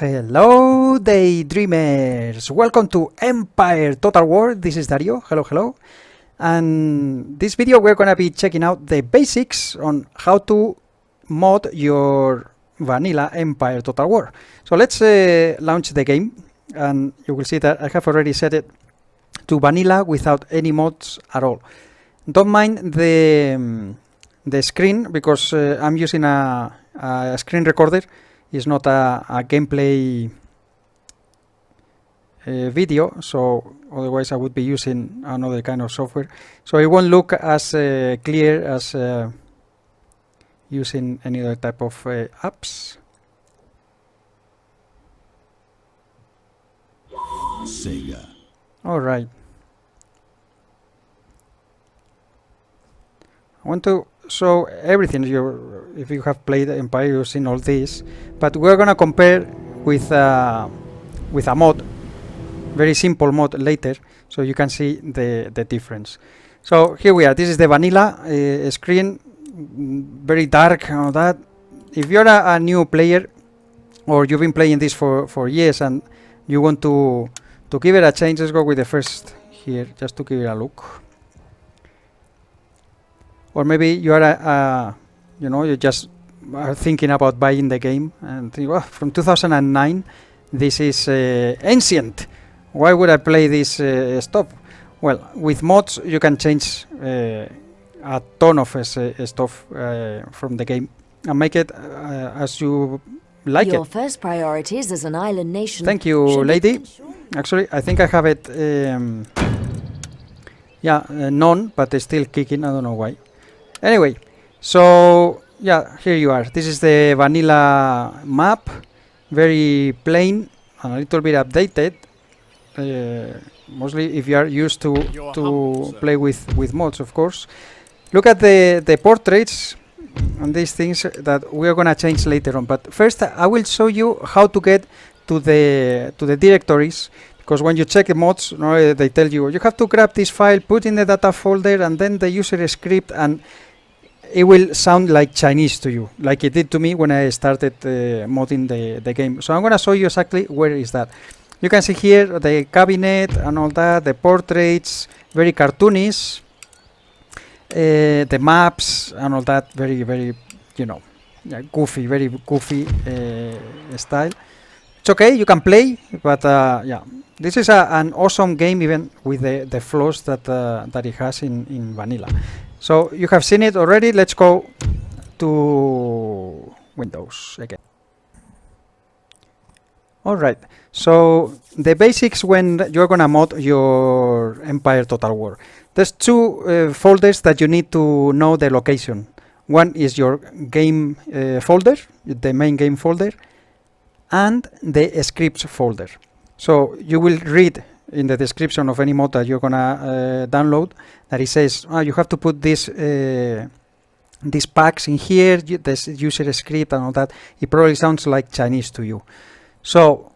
Hello Daydreamers! Welcome to Empire Total War. This is Dario. Hello. And this video we're gonna be checking out the basics on how to mod your vanilla Empire Total War. So let's launch the game, and you will see that I have already set it to vanilla without any mods at all. Don't mind the screen because I'm using a screen recorder. It's not a gameplay video, so otherwise I would be using another kind of software. So it won't look as clear as using any other type of apps. Sega. All right. I want to show everything. If you have played Empire, you've seen all this, but we're gonna compare with a mod, very simple mod later, so you can see the difference. So here we are. This is the vanilla screen, very dark and all that. If you're a new player, or you've been playing this for years and you want to give it a change, let's go with the first here, just to give it a look. Or maybe you are you just are thinking about buying the game and think, well, from 2009, this is ancient. Why would I play this stuff? Well, with mods you can change a ton of stuff from the game and make it as you like Your it. first priorities as an island nation. Thank you, lady. Actually, I think I have it. None, but it's still kicking. I don't know why. Anyway, so yeah, here you are. This is the vanilla map, very plain and a little bit updated. Mostly if you are used to play with mods, of course. Look at the portraits and these things that we are gonna change later on. But first, I will show you how to get to the directories. Because when you check the mods, they tell you have to grab this file, put in the data folder, and then the user script, and it will sound like Chinese to you, like it did to me when I started modding the game. So I'm going to show you exactly where is that. You can see here the cabinet and all that, the portraits, very cartoonish, the maps and all that, very goofy, very goofy style. It's okay, you can play, but this is an awesome game, even with the flaws that it has in vanilla. So you have seen it already. Let's go to Windows again. Alright, so the basics when you're gonna mod your Empire Total War. There's two folders that you need to know the location. One is your game folder, the main game folder, and the scripts folder. So you will read in the description of any mod that you're gonna download that it says you have to put these packs in here, this user script and all that. It probably sounds like Chinese to you. So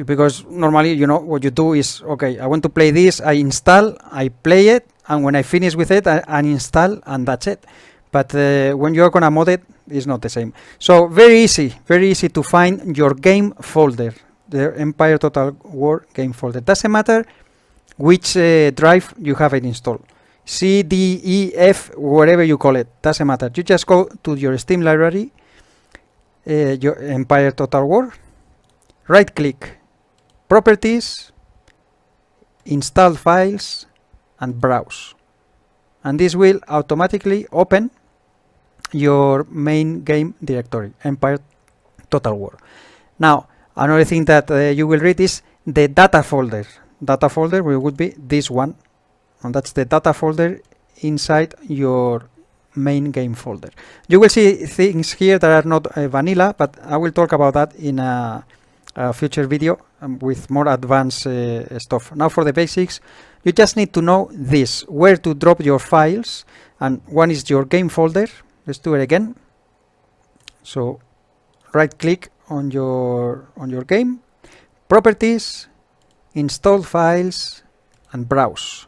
because normally what you do is, okay, I want to play this, I install, I play it, and when I finish with it I uninstall, and that's it. But when you're gonna mod it, it's not the same. So very easy to find your game folder, the Empire Total War game folder. Doesn't matter which drive you have it installed, C, D, E, F, whatever you call it, doesn't matter. You just go to your Steam library, your Empire Total War, right click, properties, install files, and browse. And this will automatically open your main game directory, Empire Total War. Now, another thing that you will read is the data folder. Data folder would be this one, and that's the data folder inside your main game folder. You will see things here that are not vanilla, but I will talk about that in a future video with more advanced stuff. Now for the basics, you just need to know this, where to drop your files, and one is your game folder. Let's do it again. So right click on your game, properties, install files, and browse,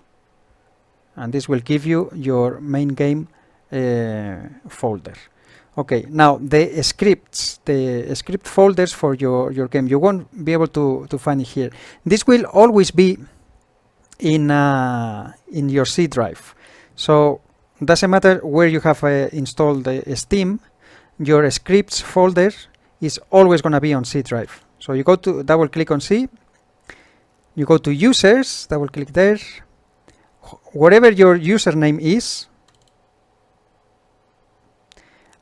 and this will give you your main game folder. Okay, now the scripts, the script folders for your game, you won't be able to find it here. This will always be in your C drive. So doesn't matter where you have installed the Steam, your scripts folder is always going to be on C drive. So you go to double click on C, you go to users, double click there, whatever your username is,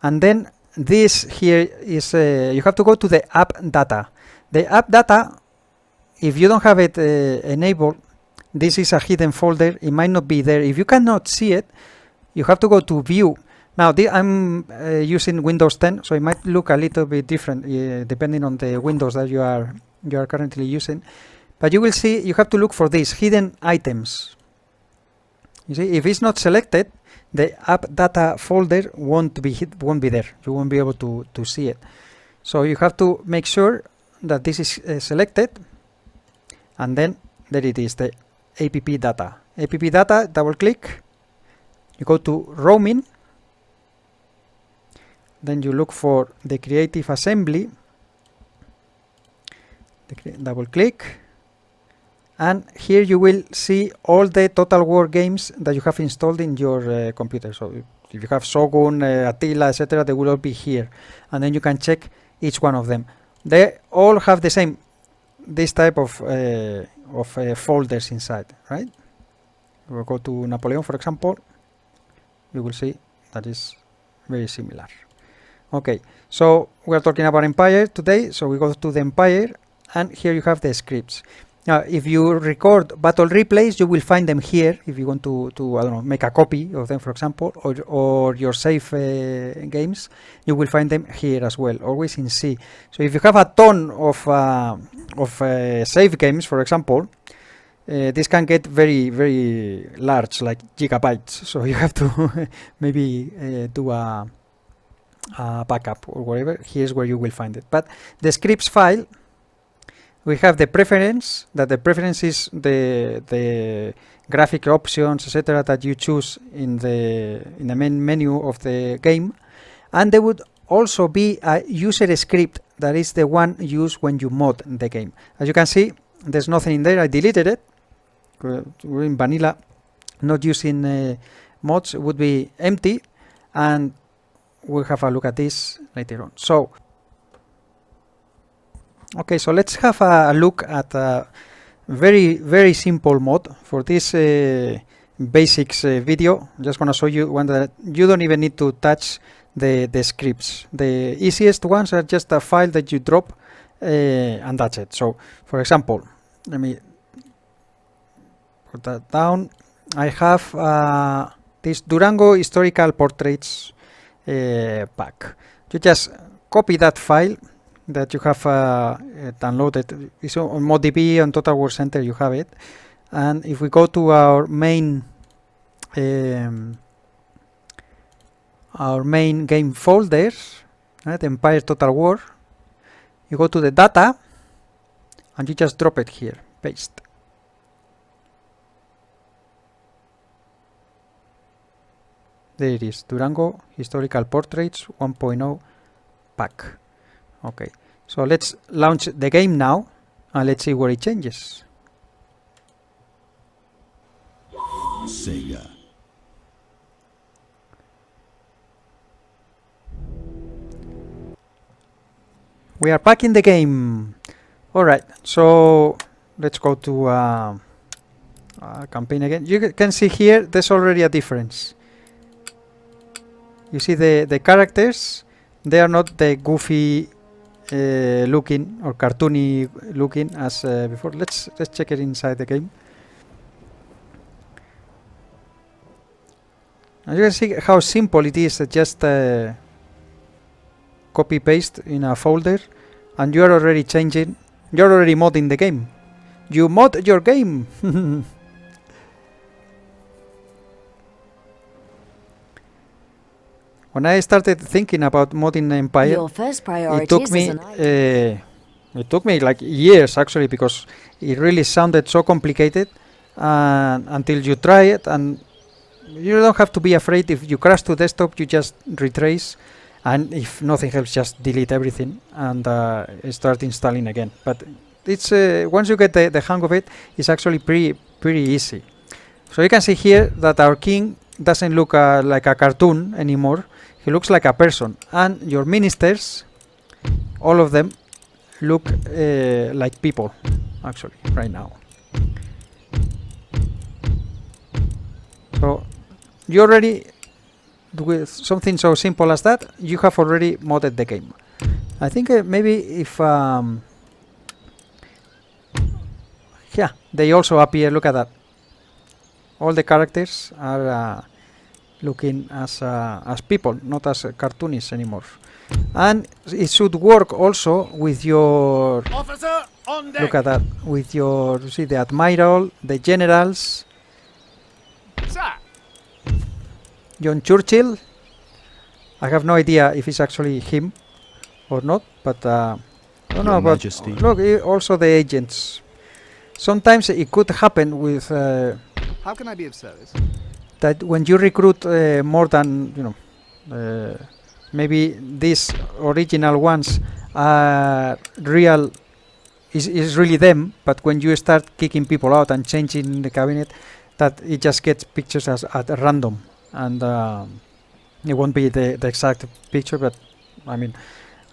and then this here is you have to go to the app data. The app data, if you don't have it enabled, this is a hidden folder. It might not be there. If you cannot see it, you have to go to view. Now I'm using Windows 10, so it might look a little bit different depending on the Windows that you are currently using. But you will see you have to look for these hidden items. You see, if it's not selected, the app data folder won't be there. You won't be able to see it. So you have to make sure that this is selected, and then there it is, the app data. App data, double click, you go to roaming, then you look for the creative assembly, double click, and here you will see all the Total War games that you have installed in your computer. So if you have Shogun, Attila, etc., they will all be here, and then you can check each one of them. They all have the same, this type of folders inside, right? We'll go to Napoleon, for example. You will see that is very similar. Okay, so we are talking about Empire today, so we go to the Empire, and here you have the scripts. Now, if you record battle replays, you will find them here. If you want to I don't know, make a copy of them, for example, or your save games, you will find them here as well, always in C. So if you have a ton of save games, for example, this can get very, very large, like gigabytes. So you have to maybe do a backup or whatever. Here's where you will find it. But the scripts file, we have the preference, that the preference is the graphic options, etc., that you choose in the main menu of the game, and there would also be a user script that is the one used when you mod the game. As you can see, there's nothing in there. I deleted it. We're in vanilla, not using mods. It would be empty, and we'll have a look at this later on. So okay, so let's have a look at a very, very simple mod for this basics video. I'm just going to show you one that you don't even need to touch the scripts. The easiest ones are just a file that you drop and that's it. So, for example, let me put that down. I have this Durango Historical Portraits pack. You just copy that file that you have downloaded. It's on ModDB, on Total War Center you have it. And if we go to our main game folders, right, Empire Total War, you go to the data and you just drop it here, paste. There it is, Durango Historical Portraits 1.0 pack. Okay, so let's launch the game now and let's see where it changes. Sega. We are back in the game. Alright, so let's go to campaign again. You can see here there's already a difference. You see the characters, they are not the goofy looking or cartoony looking as before. Let's check it inside the game. As you can see how simple it is, just copy paste in a folder and you are already changing, you're already modding the game. You mod your game. When I started thinking about modding Empire, Your first priority it took is me as an it took me like years actually, because it really sounded so complicated until you try it, and you don't have to be afraid. If you crash to desktop, you just retrace and if nothing helps, just delete everything and start installing again. But it's once you get the hang of it, it's actually pretty easy. So you can see here that our king doesn't look like a cartoon anymore. He looks like a person, and your ministers, all of them, look like people actually right now. So you already, with something so simple as that, you have already modded the game. I think maybe if yeah, they also appear. Look at that. All the characters are looking as people, not as cartoonists anymore. And it should work also with your Officer on deck. look at that, with your, you see, the admiral, the generals, Sir. John Churchill. I have no idea if it's actually him or not, but I don't know Your about. Majesty. Look, also the agents. Sometimes it could happen with How can I be of service? that when you recruit more than, you know, maybe these original ones are real, is really them, but when you start kicking people out and changing the cabinet, that it just gets pictures at random, and it won't be the exact picture, but I mean,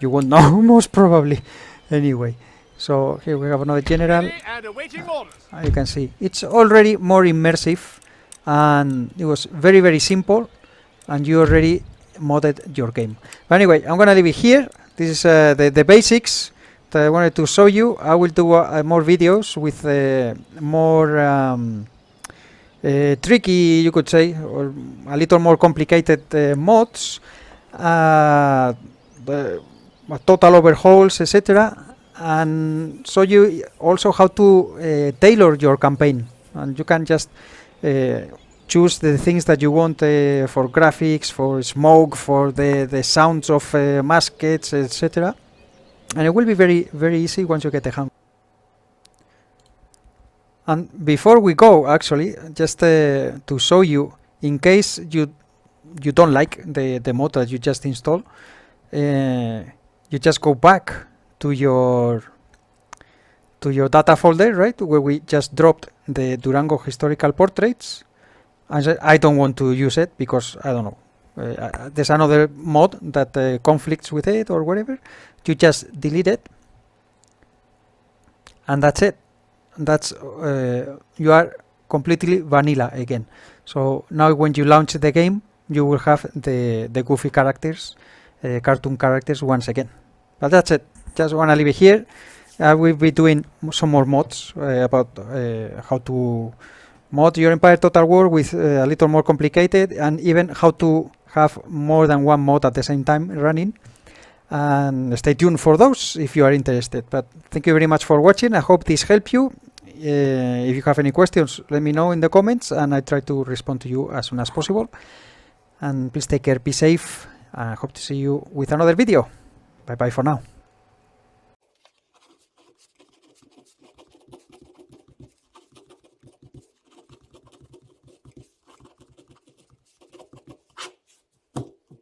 you won't know most probably anyway. So here we have another general. Ready and awaiting orders. You can see it's already more immersive, and it was very simple, and you already modded your game. But anyway, I'm gonna leave it here. This is the basics that I wanted to show you. I will do more videos with more tricky, you could say, or a little more complicated mods, the total overhauls, etc., and show you also how to tailor your campaign. And you can just choose the things that you want for graphics, for smoke, for the sounds of muskets, etc. And it will be very easy once you get the hang. And before we go, actually, just to show you, in case you don't like the mod that you just installed, you just go back to your data folder, right, where we just dropped the Durango historical portraits. I don't want to use it because I don't know. There's another mod that conflicts with it or whatever. You just delete it, and that's it. That's you are completely vanilla again. So now when you launch the game, you will have the goofy characters, cartoon characters once again. But that's it. Just want to leave it here. We'll be doing some more mods about how to mod your Empire Total War with a little more complicated, and even how to have more than one mod at the same time running. And stay tuned for those if you are interested. But thank you very much for watching. I hope this helped you. If you have any questions, let me know in the comments, and I try to respond to you as soon as possible. And please take care, be safe, and I hope to see you with another video. Bye bye for now.